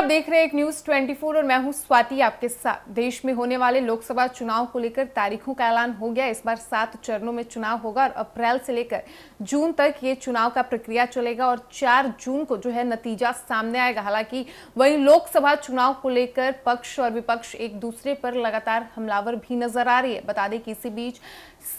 आप देख रहे हैं एक न्यूज 24 और मैं हूं स्वाति आपके साथ। देश में होने वाले लोकसभा चुनाव को लेकर तारीखों का ऐलान हो गया। इस बार 7 चरणों में चुनाव होगा और अप्रैल से लेकर जून तक ये चुनाव का प्रक्रिया चलेगा और 4 जून को जो है नतीजा सामने आएगा। हालांकि वहीं लोकसभा चुनाव को लेकर पक्ष और विपक्ष एक दूसरे पर लगातार हमलावर भी नजर आ रही है। बता दें कि इसी बीच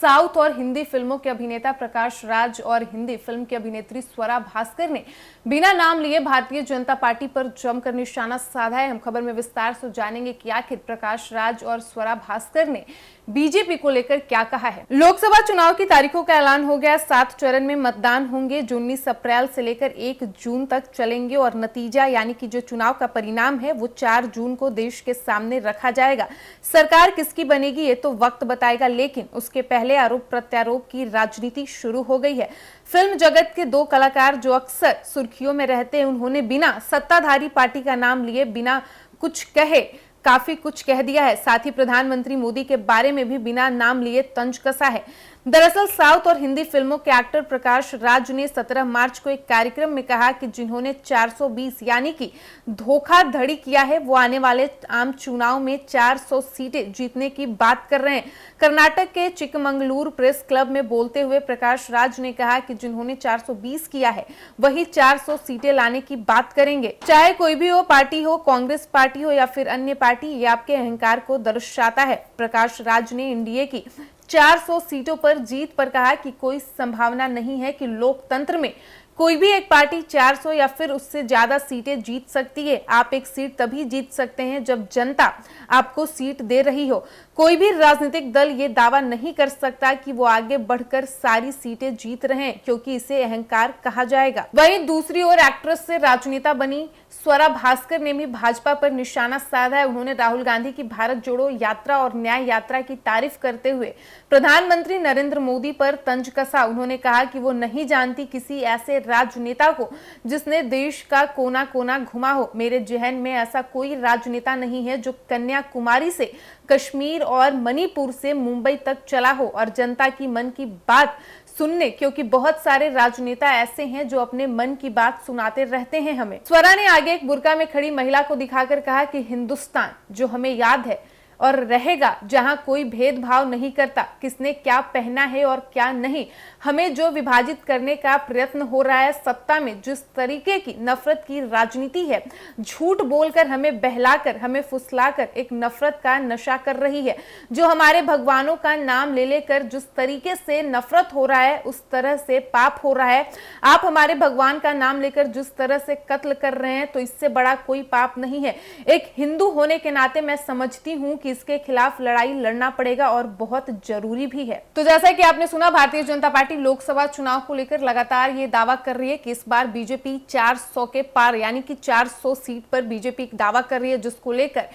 साउथ और हिंदी फिल्मों के अभिनेता प्रकाश राज और हिंदी फिल्म की अभिनेत्री स्वरा भास्कर ने बिना नाम लिए भारतीय जनता पार्टी पर जमकर निशाना साधा है। हम खबर में विस्तार से जानेंगे कि आखिर प्रकाश राज और स्वरा भास्कर ने बीजेपी को लेकर क्या कहा है। लोकसभा चुनाव की तारीखों का ऐलान हो गया। 7 चरण में मतदान होंगे जो 19 अप्रैल से लेकर 1 जून तक चलेंगे और नतीजा यानी कि जो चुनाव का परिणाम है वो 4 जून को देश के सामने रखा जाएगा। सरकार किसकी बनेगी ये तो वक्त बताएगा, लेकिन उसके पहले आरोप प्रत्यारोप की राजनीति शुरू हो गई है। फिल्म जगत के 2 कलाकार जो अक्सर सुर्खियों में रहते हैं, उन्होंने बिना सत्ताधारी पार्टी का नाम लिए बिना कुछ कहे काफी कुछ कह दिया है। साथ ही प्रधानमंत्री मोदी के बारे में भी बिना नाम लिए तंज कसा है। दरअसल साउथ और हिंदी फिल्मों के एक्टर प्रकाश राज ने 17 मार्च को एक कार्यक्रम में कहा कि जिन्होंने 420 यानी कि धोखाधड़ी किया है वो आने वाले आम चुनाव में 400 सीटें जीतने की बात कर रहे हैं। कर्नाटक के चिकमंगलुरु प्रेस क्लब में बोलते हुए प्रकाश राज ने कहा कि जिन्होंने 420 किया है वही 400 सीटें लाने की बात करेंगे। चाहे कोई भी हो, पार्टी हो, कांग्रेस पार्टी हो या फिर अन्य पार्टी, ये आपके अहंकार को दर्शाता है। प्रकाश राज ने एनडीए की 400 सीटों पर जीत पर कहा कि कोई संभावना नहीं है कि लोकतंत्र में कोई भी एक पार्टी 400 या फिर उससे ज्यादा सीटें जीत सकती है। आप एक सीट तभी जीत सकते हैं जब जनता आपको सीट दे रही हो। कोई भी राजनीतिक दल ये दावा नहीं कर सकता कि वो आगे बढ़कर सारी सीटें जीत रहे हैं, क्योंकि इसे अहंकार कहा जाएगा। वहीं दूसरी ओर एक्ट्रेस से राजनेता बनी स्वरा भास्कर ने भी भाजपा पर निशाना साधा है। उन्होंने राहुल गांधी की भारत जोड़ो यात्रा और न्याय यात्रा की तारीफ करते हुए प्रधानमंत्री नरेंद्र मोदी पर तंज कसा। उन्होंने कहा कि वो नहीं जानती किसी ऐसे राजनेता को जिसने देश का कोना कोना घुमा हो। मेरे जहन में ऐसा कोई राजनेता नहीं है जो कन्याकुमारी से कश्मीर और मणिपुर से मुंबई तक चला हो और जनता की मन की बात सुनने, क्योंकि बहुत सारे राजनेता ऐसे हैं जो अपने मन की बात सुनाते रहते हैं हमें। स्वरा ने आगे एक बुर्का में खड़ी महिला को दिखाकर कहा कि हिंदुस्तान जो हमें याद है और रहेगा, जहां कोई भेदभाव नहीं करता किसने क्या पहना है और क्या नहीं। हमें जो विभाजित करने का प्रयत्न हो रहा है, सत्ता में जिस तरीके की नफरत की राजनीति है, झूठ बोलकर हमें बहलाकर हमें फुसलाकर एक नफरत का नशा कर रही है। जो हमारे भगवानों का नाम ले लेकर जिस तरीके से नफरत हो रहा है उस तरह से पाप हो रहा है। आप हमारे भगवान का नाम लेकर जिस तरह से कत्ल कर रहे हैं तो इससे बड़ा कोई पाप नहीं है। एक हिंदू होने के नाते मैं समझती हूँ कि इसके खिलाफ लड़ाई लड़ना पड़ेगा और बहुत जरूरी भी है। तो जैसा कि आपने सुना, भारतीय जनता पार्टी लोकसभा चुनाव को लेकर लगातार ये दावा कर रही है कि इस बार बीजेपी 400 के पार यानी कि 400 सीट पर बीजेपी दावा कर रही है, जिसको लेकर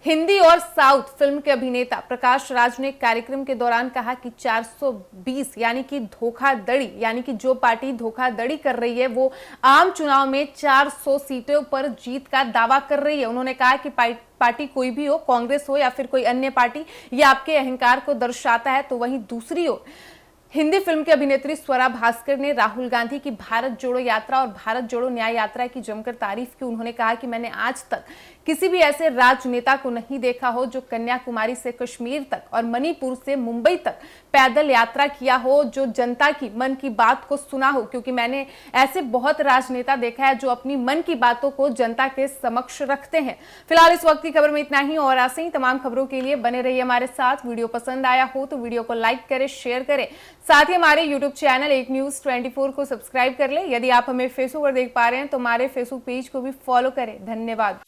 हिंदी और साउथ फिल्म के अभिनेता प्रकाश राज ने कार्यक्रम के दौरान कहा कि 420 यानी कि धोखाधड़ी यानी कि जो पार्टी धोखाधड़ी कर रही है वो आम चुनाव में 400 सीटों पर जीत का दावा कर रही है। उन्होंने कहा कि पार्टी कोई भी हो, कांग्रेस हो या फिर कोई अन्य पार्टी, ये आपके अहंकार को दर्शाता है। तो वहीं दूसरी ओर हिंदी फिल्म की अभिनेत्री स्वरा भास्कर ने राहुल गांधी की भारत जोड़ो यात्रा और भारत जोड़ो न्याय यात्रा की जमकर तारीफ की। उन्होंने कहा कि मैंने आज तक किसी भी ऐसे राजनेता को नहीं देखा हो जो कन्याकुमारी से कश्मीर तक और मणिपुर से मुंबई तक पैदल यात्रा किया हो, जो जनता की मन की बात को सुना हो, क्योंकि मैंने ऐसे बहुत राजनेता देखा है जो अपनी मन की बातों को जनता के समक्ष रखते हैं। फिलहाल इस वक्त की खबर में इतना ही और ऐसे ही तमाम खबरों के लिए बने रहिए हमारे साथ। वीडियो पसंद आया हो तो वीडियो को लाइक करें, शेयर करें, साथ ही हमारे यूट्यूब चैनल एक न्यूज 24 को सब्सक्राइब कर ले। यदि आप हमें फेसबुक पर देख पा रहे हैं तो हमारे फेसबुक पेज को भी फॉलो करें। धन्यवाद।